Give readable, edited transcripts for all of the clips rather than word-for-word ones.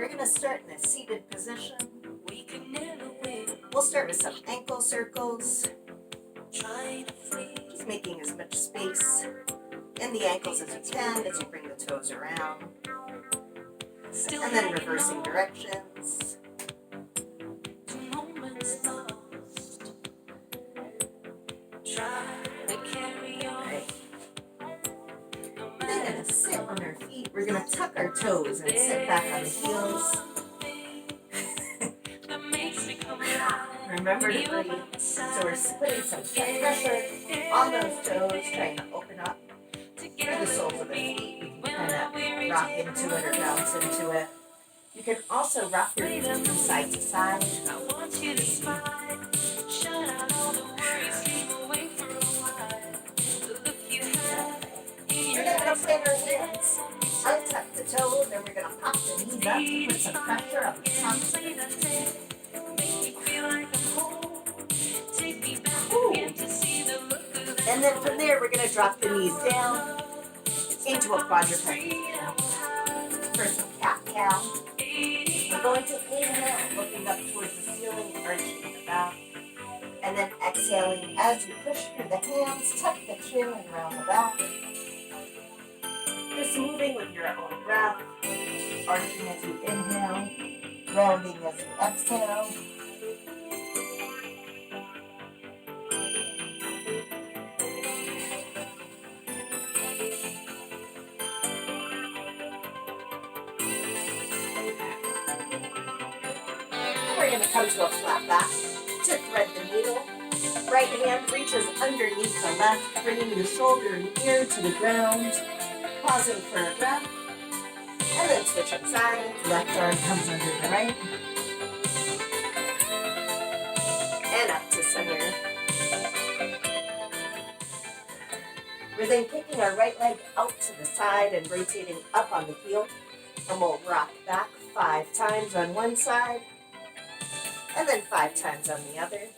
We're going to start in a seated position. We'll start with some ankle circles. Just making as much space in the ankles as you can as you bring the toes around. And then reversing directions. We're going to sit on our feet. We're going to tuck our toes and sit back on the heels. Remember to breathe. So we're putting some pressure on those toes, trying to open up through the soles of the feet. You can kind of rock into it or bounce into it. You can also rock your feet from side to side. We're going to extend our hands, untuck the toes, and we're going to pop the knees up to put some pressure on the tops of the feet. And then from there, we're going to drop the knees down into a quadruped for some cat-cow. We're going to inhale, looking up towards the ceiling, arching the back. And then exhaling as you push through the hands, tuck the chin and round the back. Just moving with your own breath, arching as you inhale, rounding as you exhale. We're going to come to a flat back to thread the needle. Right hand reaches underneath the left, bringing the shoulder and ear to the ground. Pausing for a breath. And then switching sides. Left arm comes under the right. And up to center. We're then kicking our right leg out to the side and rotating up on the heel. And we'll rock back 5 times on one side. And then 5 times on the other.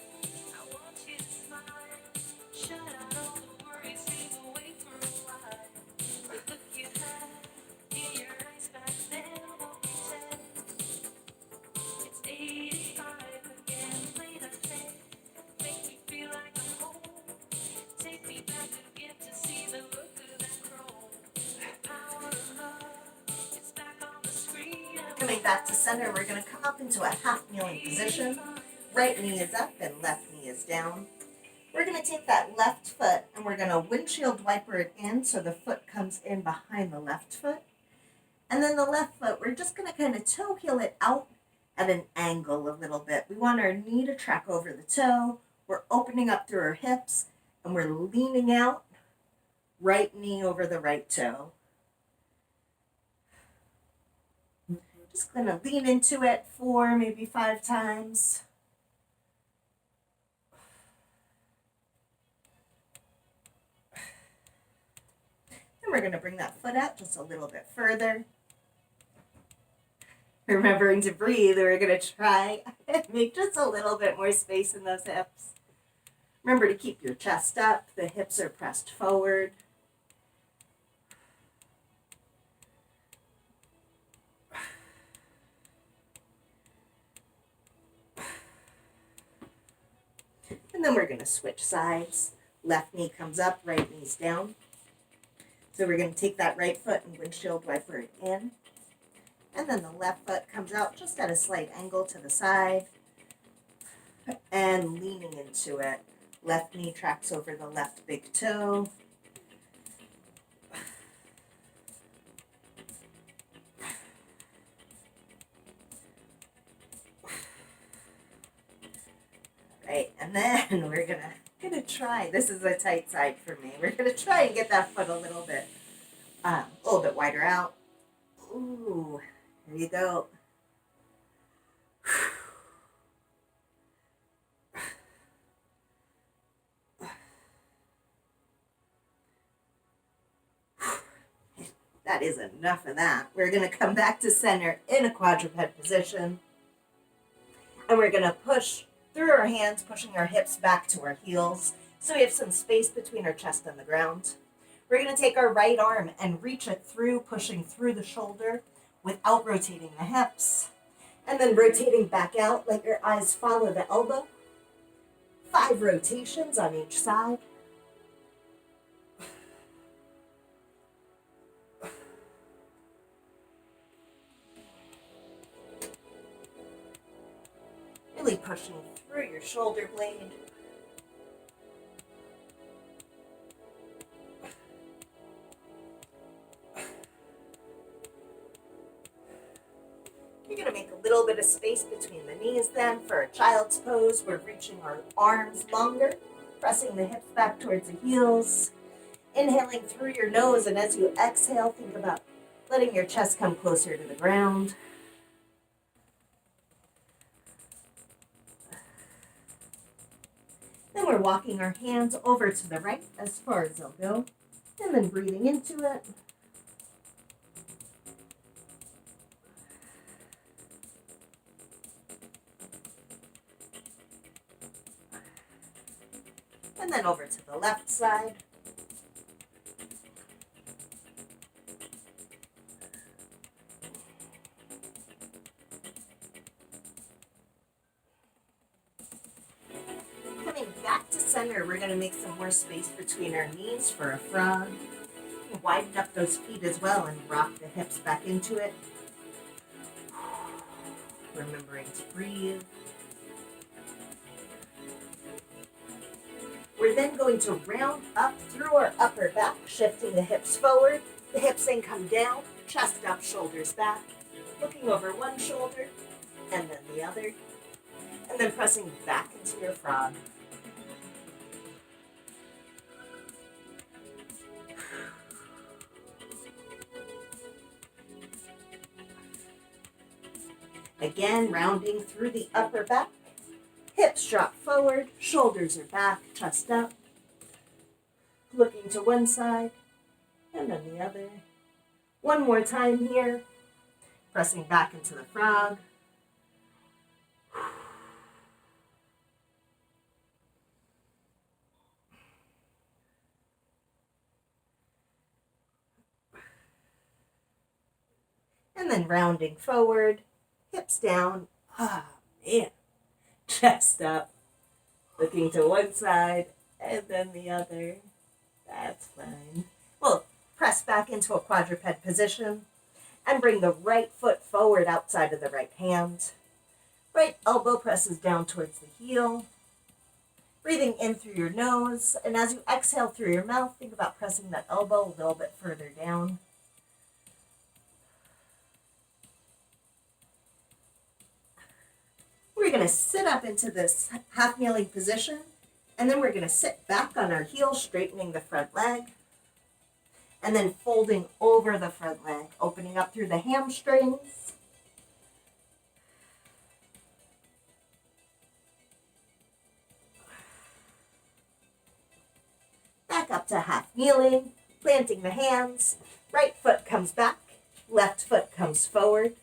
Coming back to center, we're going to come up into a half kneeling position. Right knee is up and left knee is down. We're going to take that left foot and we're going to windshield wiper it in so the foot comes in behind the left foot. And then the left foot, we're just going to kind of toe heel it out at an angle a little bit. We want our knee to track over the toe. We're opening up through our hips and we're leaning out, right knee over the right toe. Just going to lean into it 4, maybe 5 times. And we're going to bring that foot out just a little bit further. Remembering to breathe, we're going to try and make just a little bit more space in those hips. Remember to keep your chest up. The hips are pressed forward. And then we're going to switch sides. Left knee comes up, right knee's down. So we're going to take that right foot and windshield wiper it in. And then the left foot comes out just at a slight angle to the side. And leaning into it. Left knee tracks over the left big toe. Right, and then we're gonna try. This is a tight side for me. We're gonna try and get that foot a little bit wider out. Ooh, here you go. That is enough of that. We're gonna come back to center in a quadruped position, and we're gonna push through our hands, pushing our hips back to our heels so we have some space between our chest and the ground. We're going to take our right arm and reach it through, pushing through the shoulder. without rotating the hips. And then rotating back out, let your eyes follow the elbow. 5 rotations on each side. Really pushing through your shoulder blade. You're going to make a little bit of space between the knees then for a child's pose. We're reaching our arms longer, pressing the hips back towards the heels. Inhaling through your nose, and as you exhale, think about letting your chest come closer to the ground. Then we're walking our hands over to the right as far as they'll go, and then breathing into it. And then over to the left side. Coming back to center, we're going to make some more space between our knees for a frog. Widen up those feet as well and rock the hips back into it. Remembering to breathe. We're then going to round up through our upper back, shifting the hips forward. The hips then come down, chest up, shoulders back. Looking over one shoulder and then the other. And then pressing back into your frog. Again, rounding through the upper back. Hips drop forward, shoulders are back, chest up. Looking to one side and then the other. One more time here. Pressing back into the frog. And then rounding forward, hips down. Ah, man. Chest up. Looking to one side and then the other. That's fine. We'll press back into a quadruped position and bring the right foot forward outside of the right hand. Right elbow presses down towards the heel. Breathing in through your nose, and as you exhale through your mouth, think about pressing that elbow a little bit further down. We're going to sit up into this half kneeling position, and then we're going to sit back on our heels, straightening the front leg, and then folding over the front leg, opening up through the hamstrings. Back up to half kneeling, planting the hands. Right foot comes back, left foot comes forward,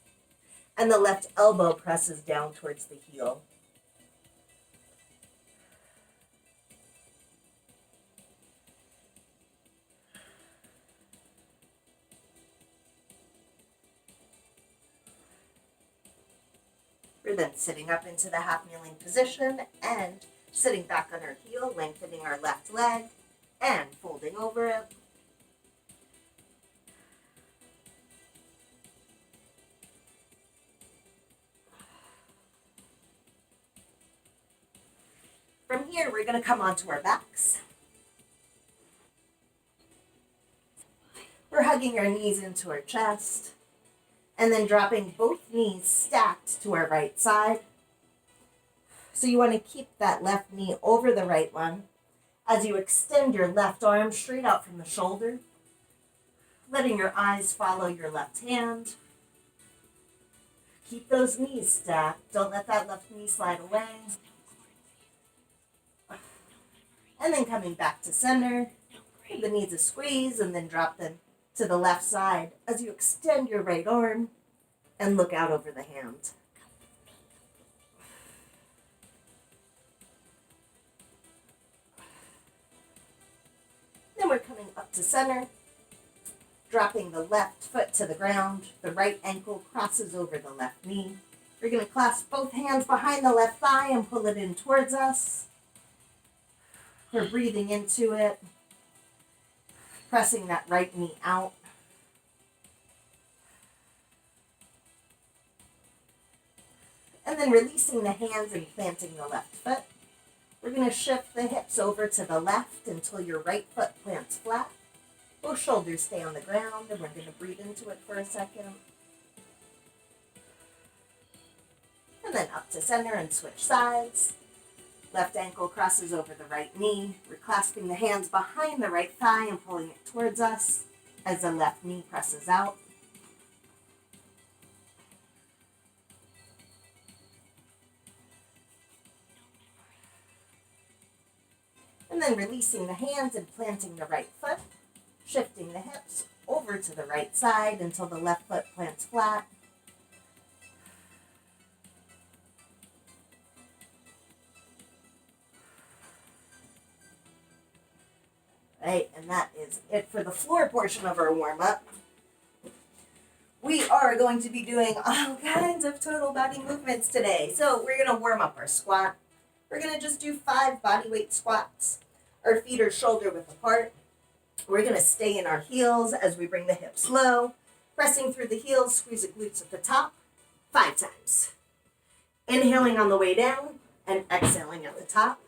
and the left elbow presses down towards the heel. We're then sitting up into the half kneeling position and sitting back on our heel, lengthening our left leg and folding over it. From here, we're going to come onto our backs. We're hugging our knees into our chest and then dropping both knees stacked to our right side. So you want to keep that left knee over the right one as you extend your left arm straight out from the shoulder, letting your eyes follow your left hand. Keep those knees stacked. Don't let that left knee slide away. And then coming back to center, give the knees a squeeze and then drop them to the left side as you extend your right arm and look out over the hand. Then we're coming up to center, Dropping the left foot to the ground, the right ankle crosses over the left knee. We're going to clasp both hands behind the left thigh and pull it in towards us. We're breathing into it, pressing that right knee out. And then releasing the hands and planting the left foot. We're going to shift the hips over to the left until your right foot plants flat. Both shoulders stay on the ground, and we're going to breathe into it for a second. And then up to center and switch sides. Left ankle crosses over the right knee. We're clasping the hands behind the right thigh and pulling it towards us as the left knee presses out. And then releasing the hands and planting the right foot. Shifting the hips over to the right side until the left foot plants flat. Right, and that is it for the floor portion of our warm-up. We are going to be doing all kinds of total body movements today. So we're going to warm up our squat. We're going to just do 5 body weight squats. Our feet are shoulder width apart. We're going to stay in our heels as we bring the hips low. Pressing through the heels, squeeze the glutes at the top 5 times. Inhaling on the way down and exhaling at the top.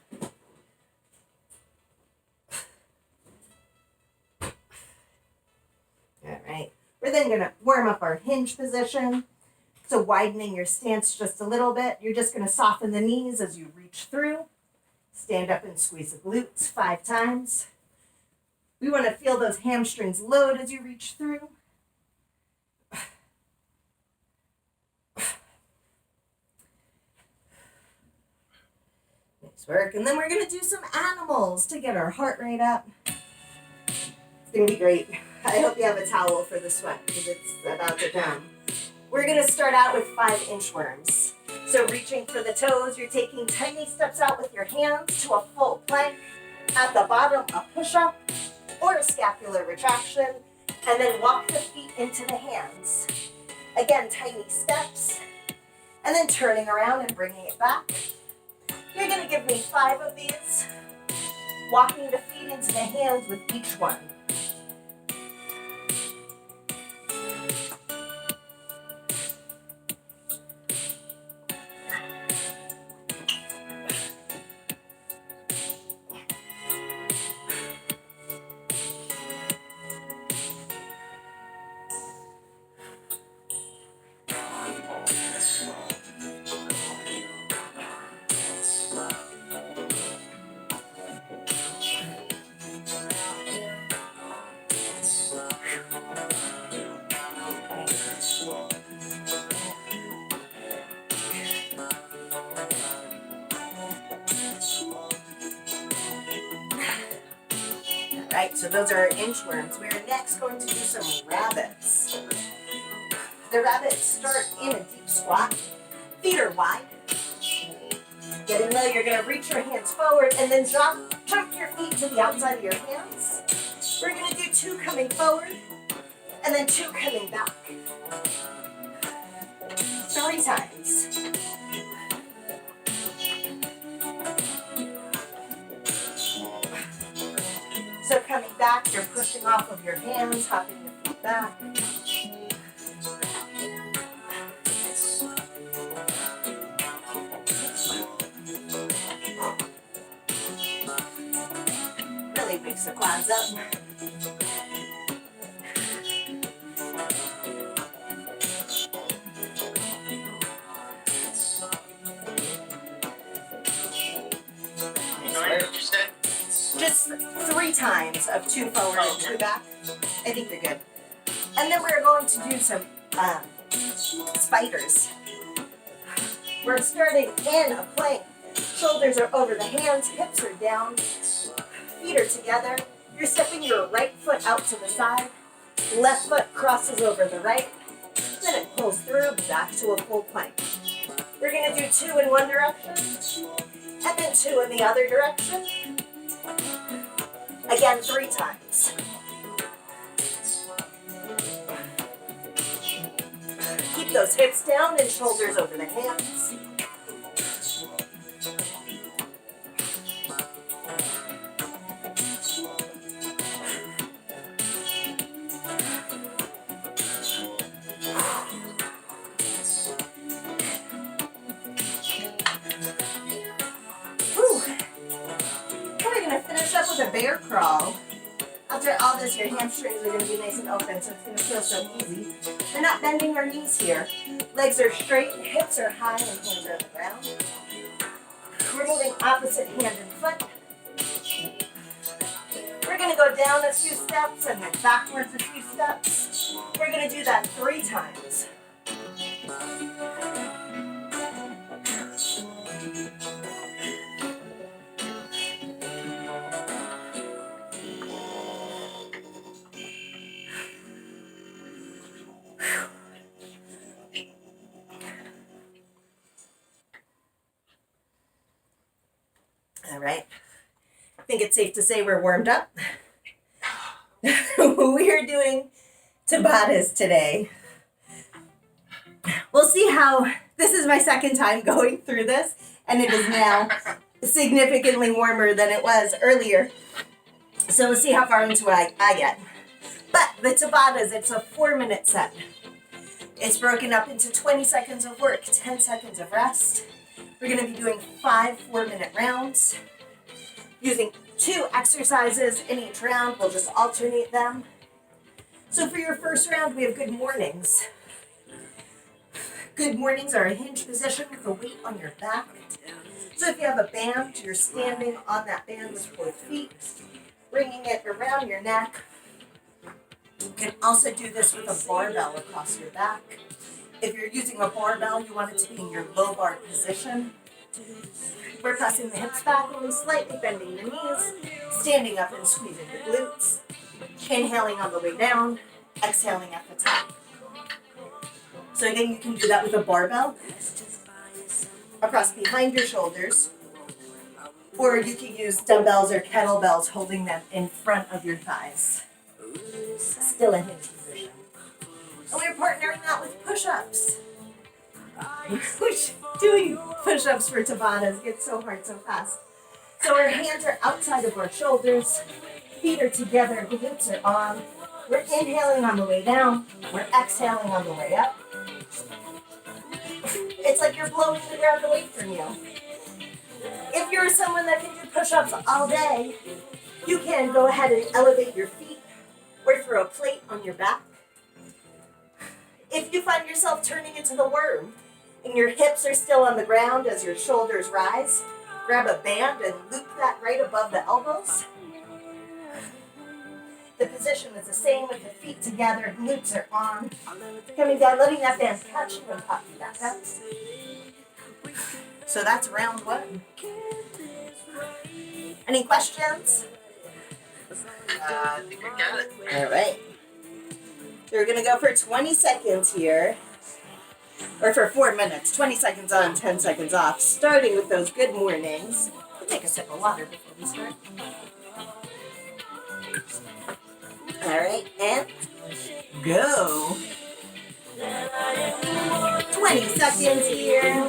All right. We're then going to warm up our hinge position. So widening your stance just a little bit. You're just going to soften the knees as you reach through. Stand up and squeeze the glutes 5 times. We want to feel those hamstrings load as you reach through. Nice work. And then we're going to do some animals to get our heart rate up. It's going to be great. I hope you have a towel for the sweat because it's about to come. We're going to start out with 5 inchworms. So reaching for the toes, you're taking tiny steps out with your hands to a full plank. At the bottom, a push-up or a scapular retraction, and then walk the feet into the hands. Again, tiny steps, and then turning around and bringing it back. You're going to give me 5 of these, walking the feet into the hands with each one. Right, so those are our inchworms. We are next going to do some rabbits. The rabbits start in a deep squat. Feet are wide. Getting low, you're going to reach your hands forward and then jump your feet to the outside of your hands. We're going to do 2 coming forward and then 2 coming back. 3 times. So coming back, you're pushing off of your hands, hopping your feet back. Really wakes the quads up. Just 3 times of 2 forward and 2 back. I think you're good. And then we're going to do some spiders. We're starting in a plank. Shoulders are over the hands, hips are down, feet are together. You're stepping your right foot out to the side. Left foot crosses over the right. Then it pulls through, back to a full plank. We're going to do 2 in one direction, and then 2 in the other direction. Again, 3 times. Keep those hips down and shoulders over the hands. Whew. We're going to finish up with a bear crawl. After all this, your hamstrings are going to be nice and open, so it's going to feel so easy. We're not bending our knees here. Legs are straight, hips are high, and hands are on the ground. We're moving opposite hand and foot. We're going to go down a few steps and then backwards a few steps. We're going to do that 3 times. All right. I think it's safe to say we're warmed up. We're doing Tabatas today. We'll see how, this is my second time going through this, and it is now significantly warmer than it was earlier. So we'll see how far into it I get. But the Tabatas, it's a 4-minute set. It's broken up into 20 seconds of work, 10 seconds of rest. We're going to be doing 5 4-minute rounds. Using 2 exercises in each round, we'll just alternate them. So for your first round, we have good mornings. Good mornings are a hinge position with a weight on your back. So if you have a band, you're standing on that band with both feet, bringing it around your neck. You can also do this with a barbell across your back. If you're using a barbell, you want it to be in your low bar position. We're pressing the hips back, only slightly bending the knees, standing up and squeezing the glutes, inhaling on the way down, exhaling at the top. So again, you can do that with a barbell across behind your shoulders, or you can use dumbbells or kettlebells holding them in front of your thighs. Still a hinge position. And we're partnering that with push-ups. Which doing push-ups for Tabatas gets so hard so fast. So our hands are outside of our shoulders, feet are together, glutes are on. We're inhaling on the way down, we're exhaling on the way up. It's like you're blowing the ground away from you. If you're someone that can do push-ups all day, you can go ahead and elevate your feet or throw a plate on your back. If you find yourself turning into the worm and your hips are still on the ground as your shoulders rise, grab a band and loop that right above the elbows. The position is the same with the feet together, glutes are on. Coming down, letting that band catch you and pop you back up. So that's round 1. Any questions? I think I got it. All right. So we're going to go for 20 seconds here. Or for 4 minutes. 20 seconds on, 10 seconds off. Starting with those good mornings. We'll take a sip of water before we start. All right, and go. 20 seconds here.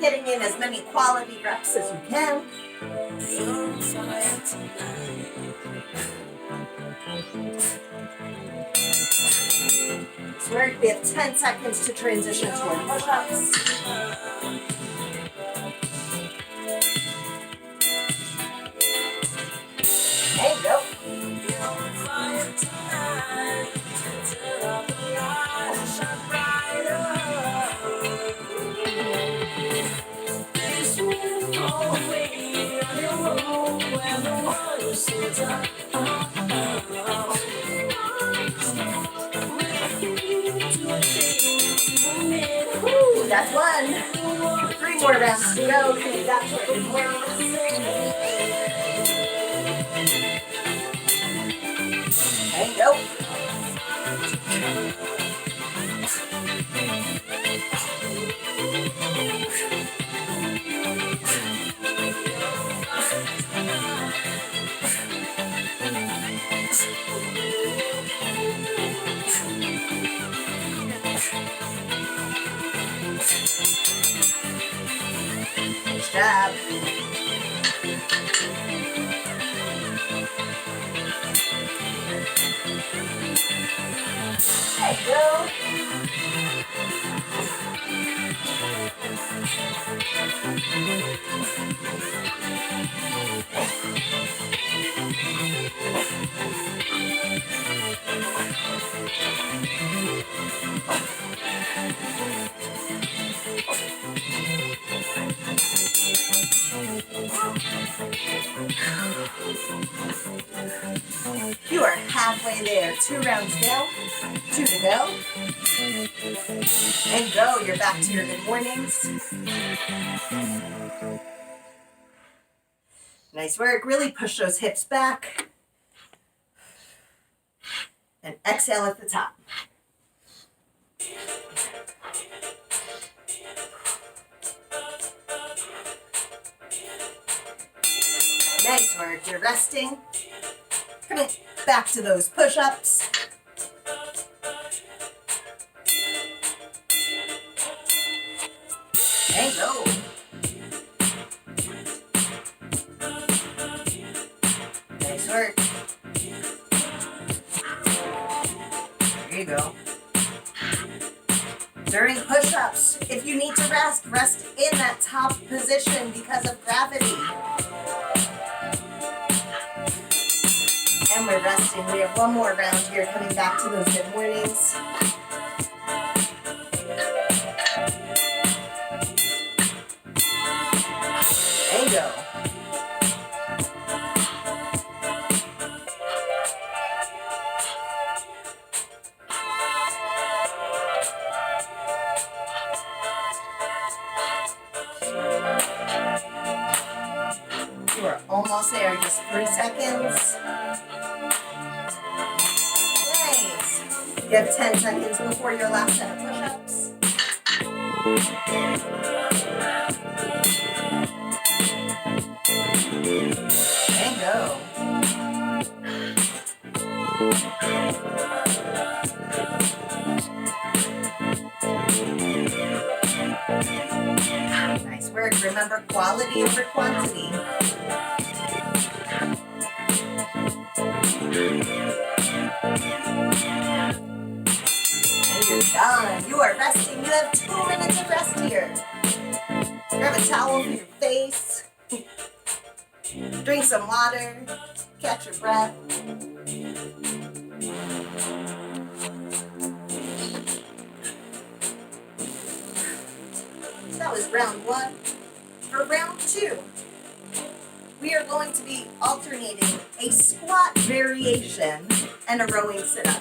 Getting in as many quality reps as you can. So we have 10 seconds to transition to our push-ups. There you go. Woo, that's 1. 3 more rounds to go. Coming back to our good mornings. There you go. job. There you go. You are halfway there. 2 rounds down, 2 to go. And go. You're back to your good mornings. Nice work. Really push those hips back. And exhale at the top. Nice work. You're resting. Coming back to those push-ups. And go. Nice work. There you go. During push-ups, if you need to rest, rest in that top position because of gravity. And we're resting. We have one more round here, coming back to those good mornings. And go. You are almost there, just 3 seconds. Nice. You have 10 seconds before your last set of push-ups. And go. Nice work. Remember, quality over quantity. And you're done. You are resting. You have 2 minutes of rest here. Grab a towel for your face. Drink some water. Catch your breath. That was round 1. For round 2, we are going to be alternating a squat variation and a rowing sit-up.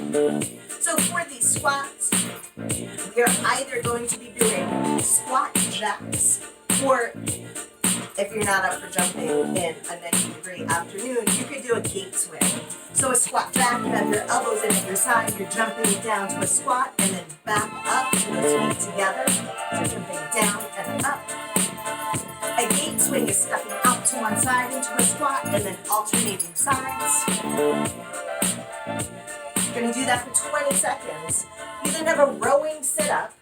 So for these squats, we are either going to be doing squat jacks, or if you're not up for jumping in a 90-degree afternoon, you could do a gate swing. So a squat jack, you have your elbows in at your side, you're jumping down to a squat and then back up to those feet together. So jumping down and up. A gate swing is stepping out to one side into a squat and then alternating sides. You're going to do that for 20 seconds. You then have a rowing sit-up,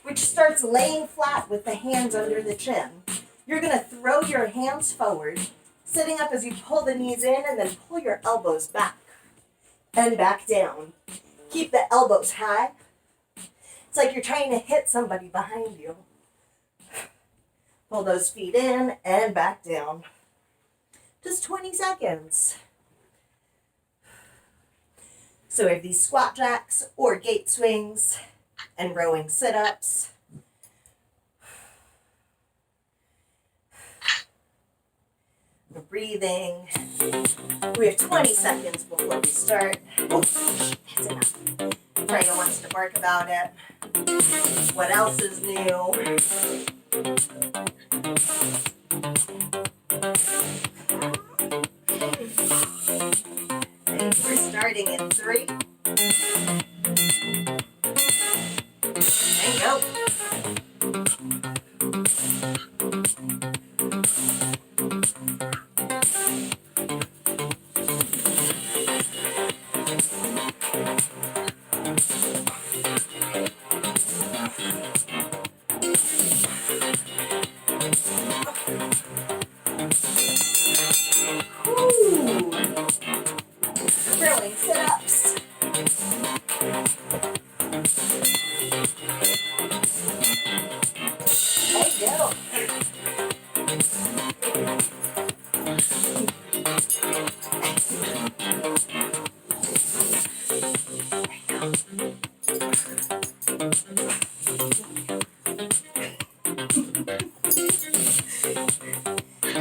which starts laying flat with the hands under the chin. You're going to throw your hands forward, sitting up as you pull the knees in and then pull your elbows back and back down. Keep the elbows high. It's like you're trying to hit somebody behind you. Pull those feet in and back down. Just 20 seconds. So we have these squat jacks or gate swings and rowing sit-ups. We're breathing. We have 20 seconds before we start. Oh, that's enough. Freya wants to bark about it. What else is new? And we're starting in 3. And go. I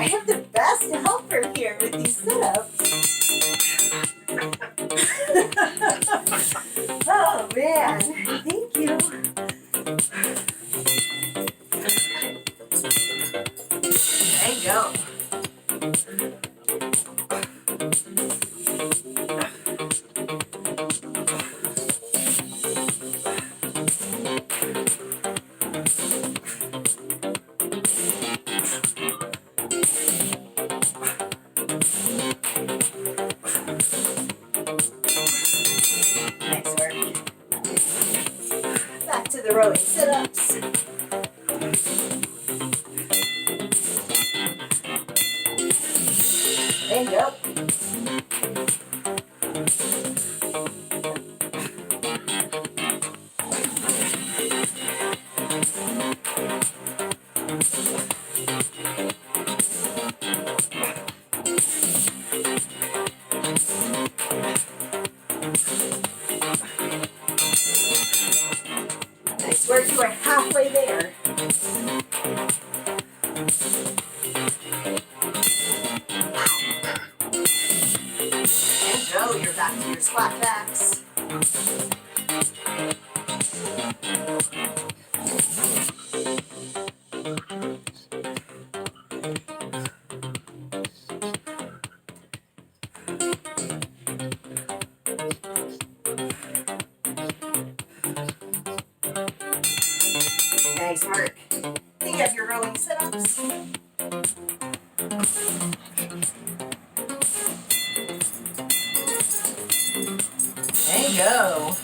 have the best helper here with these sit-ups. Oh man, thank you. There you go. Nice work. Back to the rowing sit-ups. There you go. Nice work, you are halfway there. And go, you're back to your squat jacks. Nice work. Then you have your rowing sit-ups. There you go.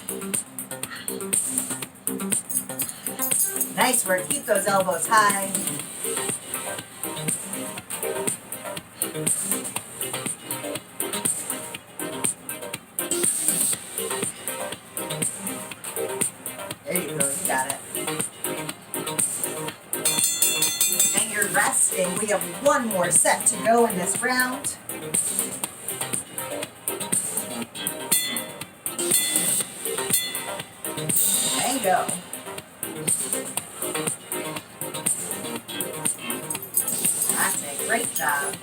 Nice work. Keep those elbows high. There you go. You got it. And you're resting. We have one more set to go in this round. There you go. That's a great job.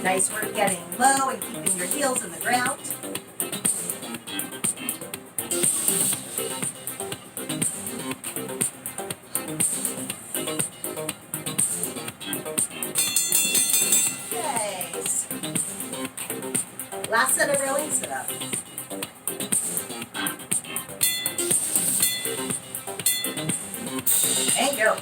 Nice work getting low and keeping your heels in the ground. Nice. Last set of rowing sit-ups. There you go.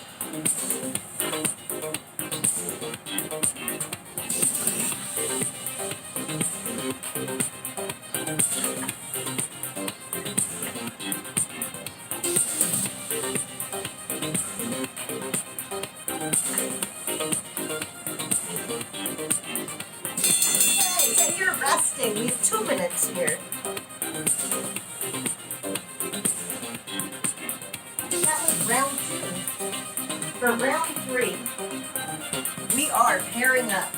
Nice, and you're resting. We have 2 minutes here. That was round 2. For round 3, we are pairing up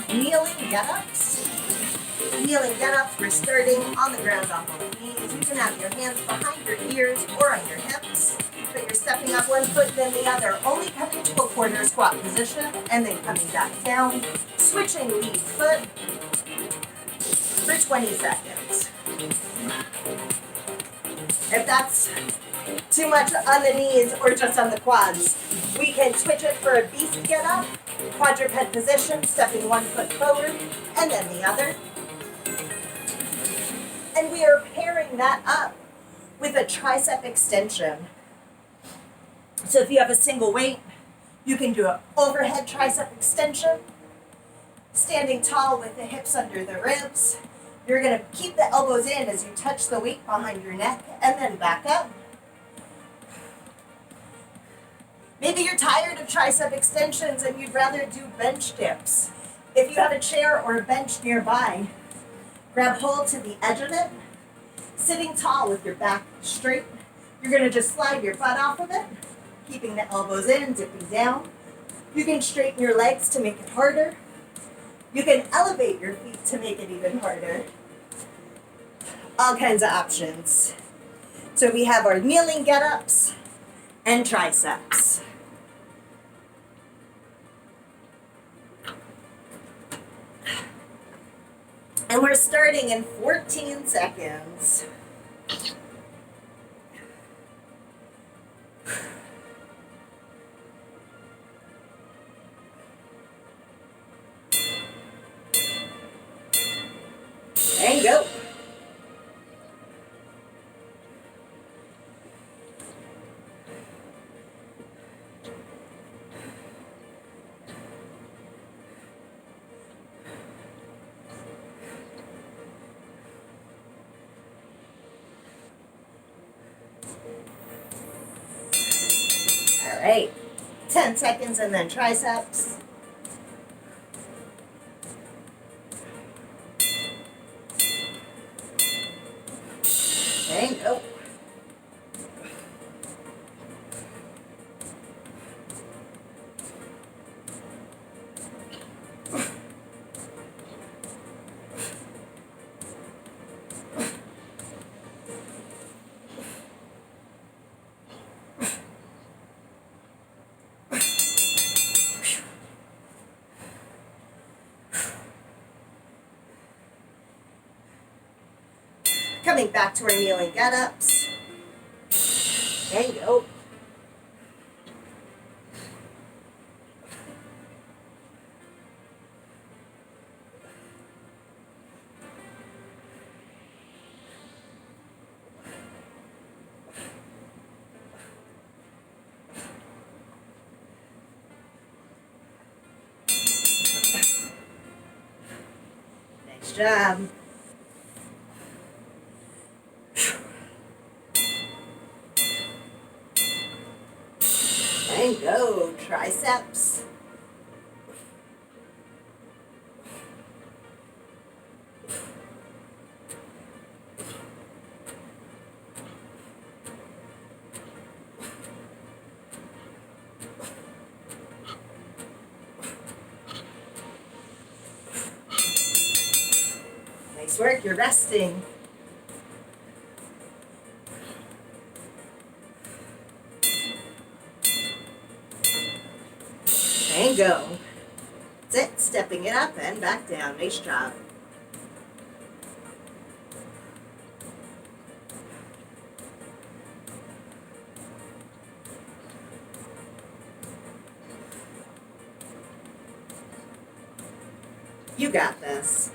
kneeling get-ups. Kneeling get-ups, we're starting on the ground on both knees. You can have your hands behind your ears or on your hips, but you're stepping up one foot then the other, only coming to a quarter squat position and then coming back down, switching lead foot for 20 seconds. If that's too much on the knees or just on the quads, we can switch it for a beast get up, quadruped position, stepping one foot forward and then the other. And we are pairing that up with a tricep extension. So if you have a single weight, you can do an overhead tricep extension, standing tall with the hips under the ribs. You're going to keep the elbows in as you touch the weight behind your neck and then back up. Maybe you're tired of tricep extensions and you'd rather do bench dips. If you have a chair or a bench nearby, grab hold to the edge of it, sitting tall with your back straight. You're going to just slide your butt off of it, keeping the elbows in, dipping down. You can straighten your legs to make it harder. You can elevate your feet to make it even harder. All kinds of options. So we have our kneeling get-ups and triceps. And we're starting in 14 seconds. And go. All right, 10 seconds and then triceps. And go. Coming back to our kneeling get-ups. And go. Nice job. And go, triceps. Nice work, you're resting. And go. That's it, stepping it up and back down. Nice job. You got this.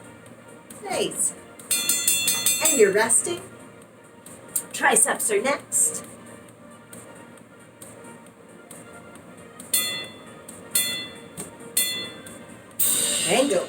Nice. And you're resting. Triceps are next. And go.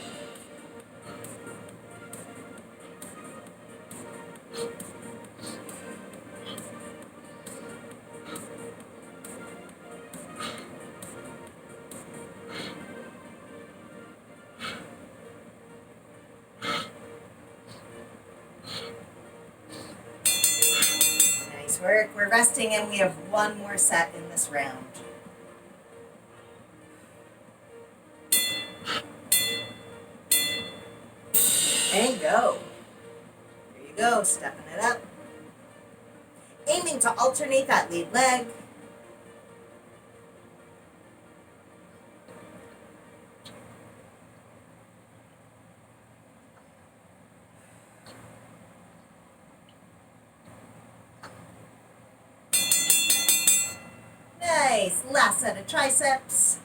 Nice work. We're resting and we have one more set in this round. And go. There you go, stepping it up. Aiming to alternate that lead leg. Nice. Last set of triceps.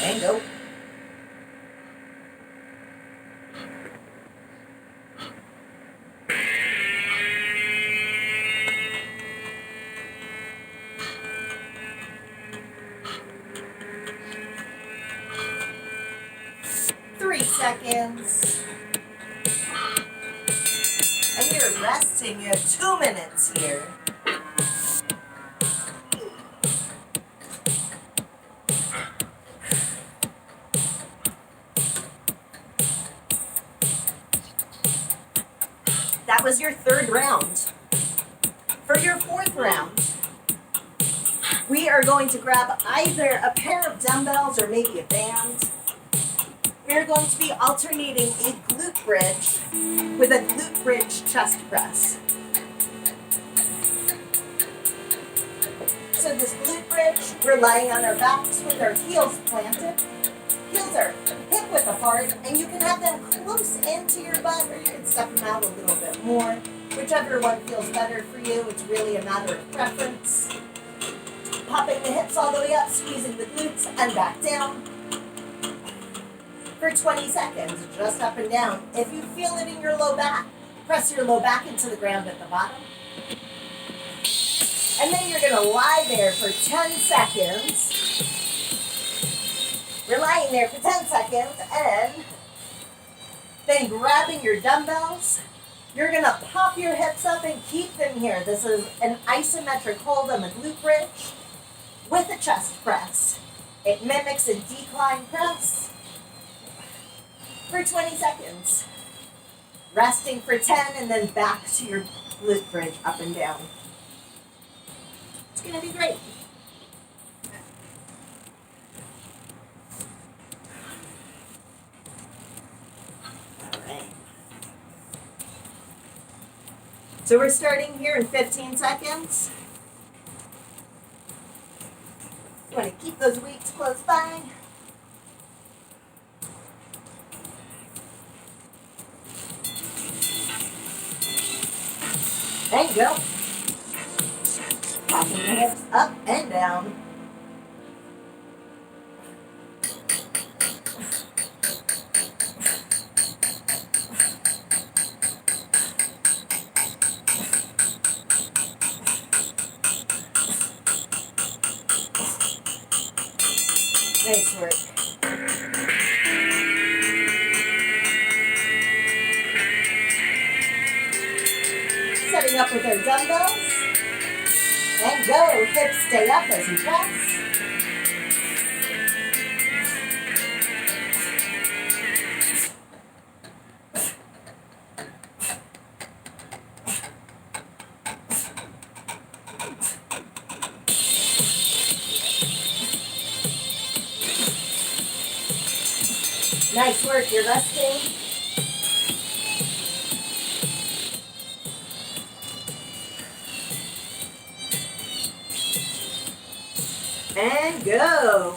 And go. Three seconds. And you're resting. You have 2 minutes here. That was your third round. For your fourth round, we are going to grab either a pair of dumbbells or maybe a band. We're going to be alternating a glute bridge with a glute bridge chest press. So this glute bridge, we're lying on our backs with our heels planted. Heels are hip width apart, and you can have them close into your butt, or you can step them out a little bit more. Whichever one feels better for you, it's really a matter of preference. Popping the hips all the way up, squeezing the glutes, and back down. For 20 seconds, just up and down. If you feel it in your low back, press your low back into the ground at the bottom. And then you're gonna lie there for 10 seconds. We're lying there for 10 seconds, and then grabbing your dumbbells, you're gonna pop your hips up and keep them here. This is an isometric hold on the glute bridge with a chest press. It mimics a decline press for 20 seconds. Resting for 10, and then back to your glute bridge, up and down. It's gonna be great. So we're starting here in 15 seconds. You want to keep those weights close by. And go. Popping the hips up and down. Nice work. Setting up with our dumbbells. And go. Hips stay up as you press. Nice work. You're resting. And go.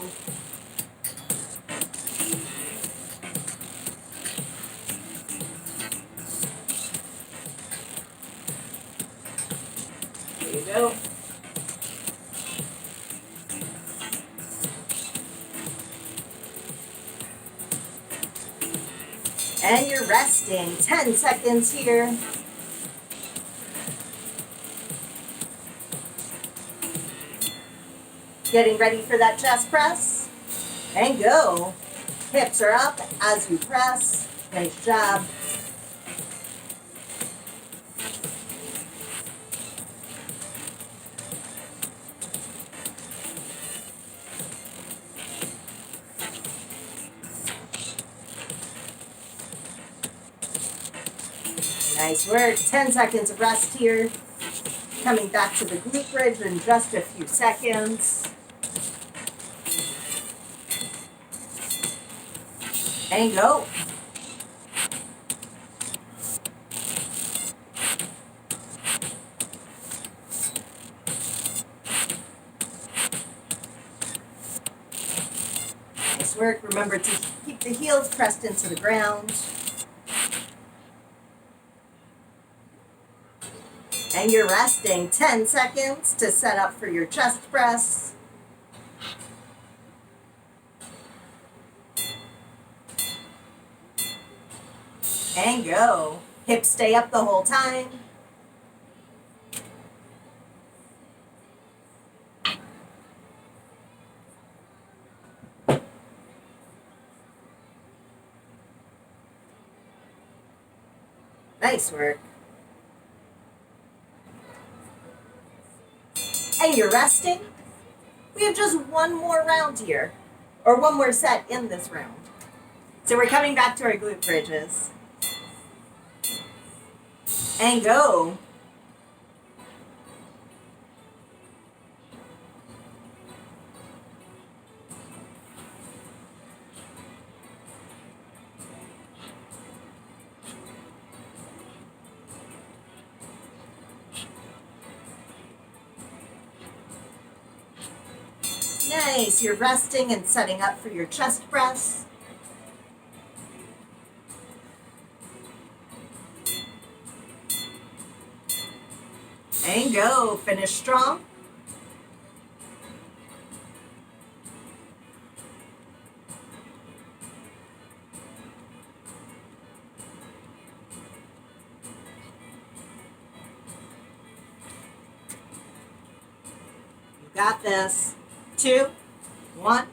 There you go. And you're resting. 10 seconds here. Getting ready for that chest press. And go. Hips are up as you press. Nice job. Nice work. 10 seconds of rest here. Coming back to the glute bridge in just a few seconds. And go. Nice work. Remember to keep the heels pressed into the ground. And you're resting 10 seconds to set up for your chest press. And go. Hips stay up the whole time. Nice work. And you're resting. We have just one more round here, or one more set in this round. So we're coming back to our glute bridges. And go. Nice. You're resting and setting up for your chest press. And go. Finish strong. You got this. 2, 1,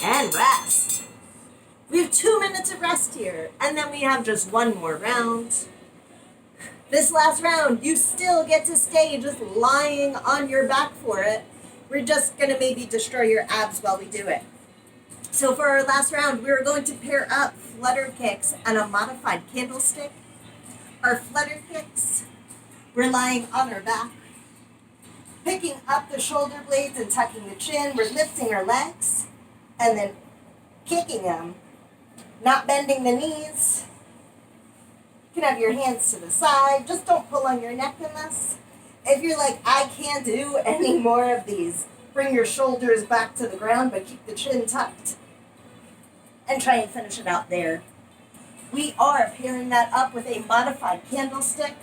and rest. We have 2 minutes of rest here, and then we have just one more round. This last round, you still get to stay just lying on your back for it. We're just going to maybe destroy your abs while we do it. So for our last round, we're going to pair up flutter kicks and a modified candlestick. Our flutter kicks, we're lying on our back, picking up the shoulder blades and tucking the chin. We're lifting our legs and then kicking them, not bending the knees. You can have your hands to the side. Just don't pull on your neck in this. If you're like, I can't do any more of these, bring your shoulders back to the ground, but keep the chin tucked. And try and finish it out there. We are pairing that up with a modified candlestick.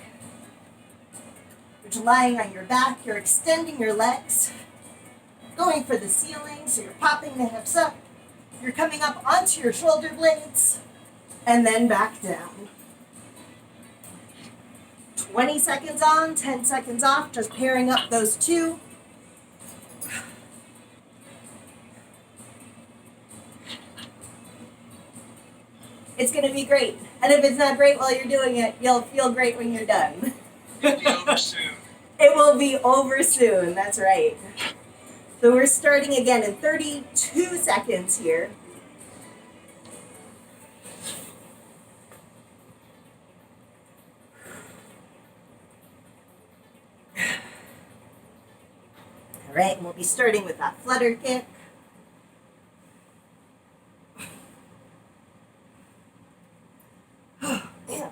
You're lying on your back. You're extending your legs. Going for the ceiling, so you're popping the hips up. You're coming up onto your shoulder blades. And then back down. 20 seconds on, 10 seconds off, just pairing up those two. It's going to be great. And if it's not great while you're doing it, you'll feel great when you're done. It'll be over soon. It will be over soon, that's right. So we're starting again in 32 seconds here. All right, and we'll be starting with that flutter kick. Yeah.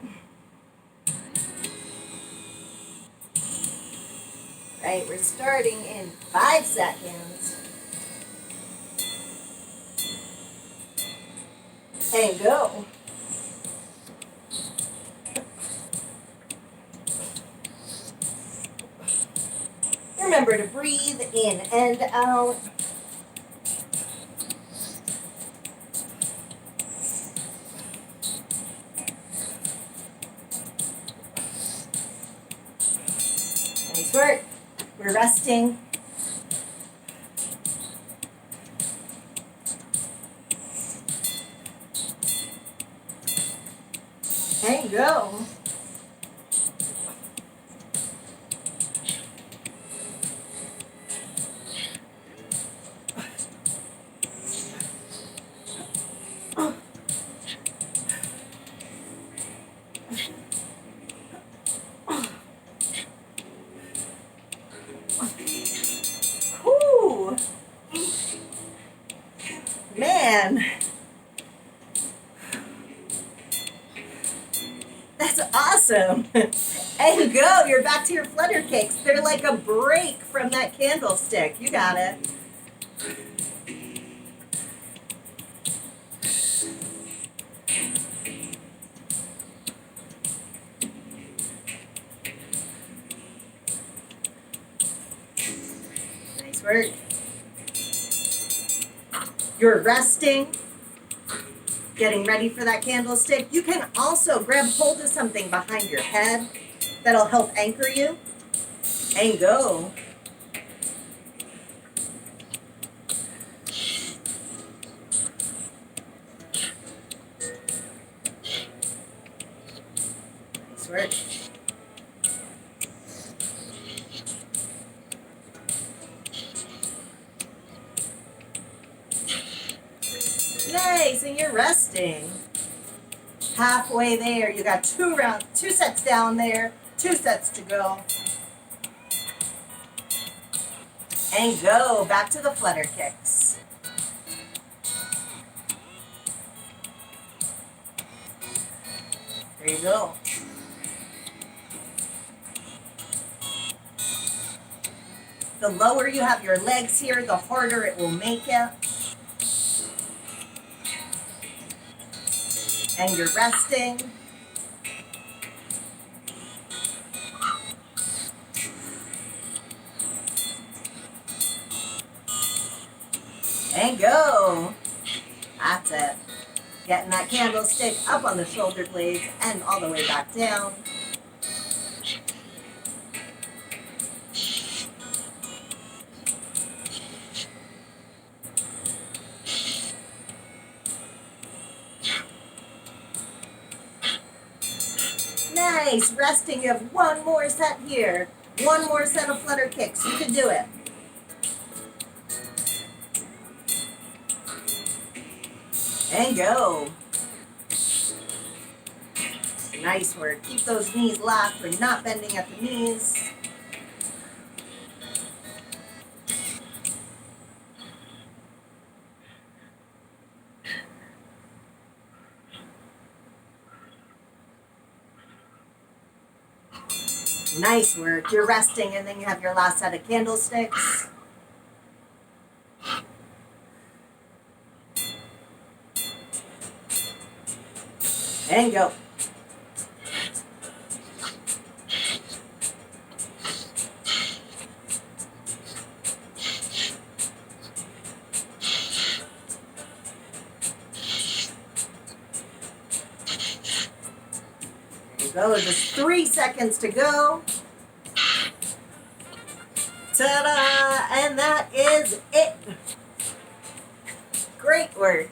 Right, we're starting in 5 seconds. And go. Remember to breathe in and out. Nice work. We're resting. And go. Whew. Man. That's awesome. And go. You're back to your flutter kicks. They're like a break from that candlestick. You got it. Nice work. You're resting. Getting ready for that candlestick. You can also grab hold of something behind your head that'll help anchor you. And go. Nice work. Nice, and you're resting. Halfway there, you got 2 sets down there, 2 sets to go. And go, back to the flutter kicks. There you go. The lower you have your legs here, the harder it will make it. And you're resting. And go. That's it. Getting that candlestick up on the shoulder blades and all the way back down. Nice. Resting. You have one more set here. One more set of flutter kicks. You can do it. And go. Nice work. Keep those knees locked. We're not bending at the knees. Nice work. You're resting and then you have your last set of candlesticks. And go. There you go. Just 3 seconds to go. Ta-da! And that is it. Great work.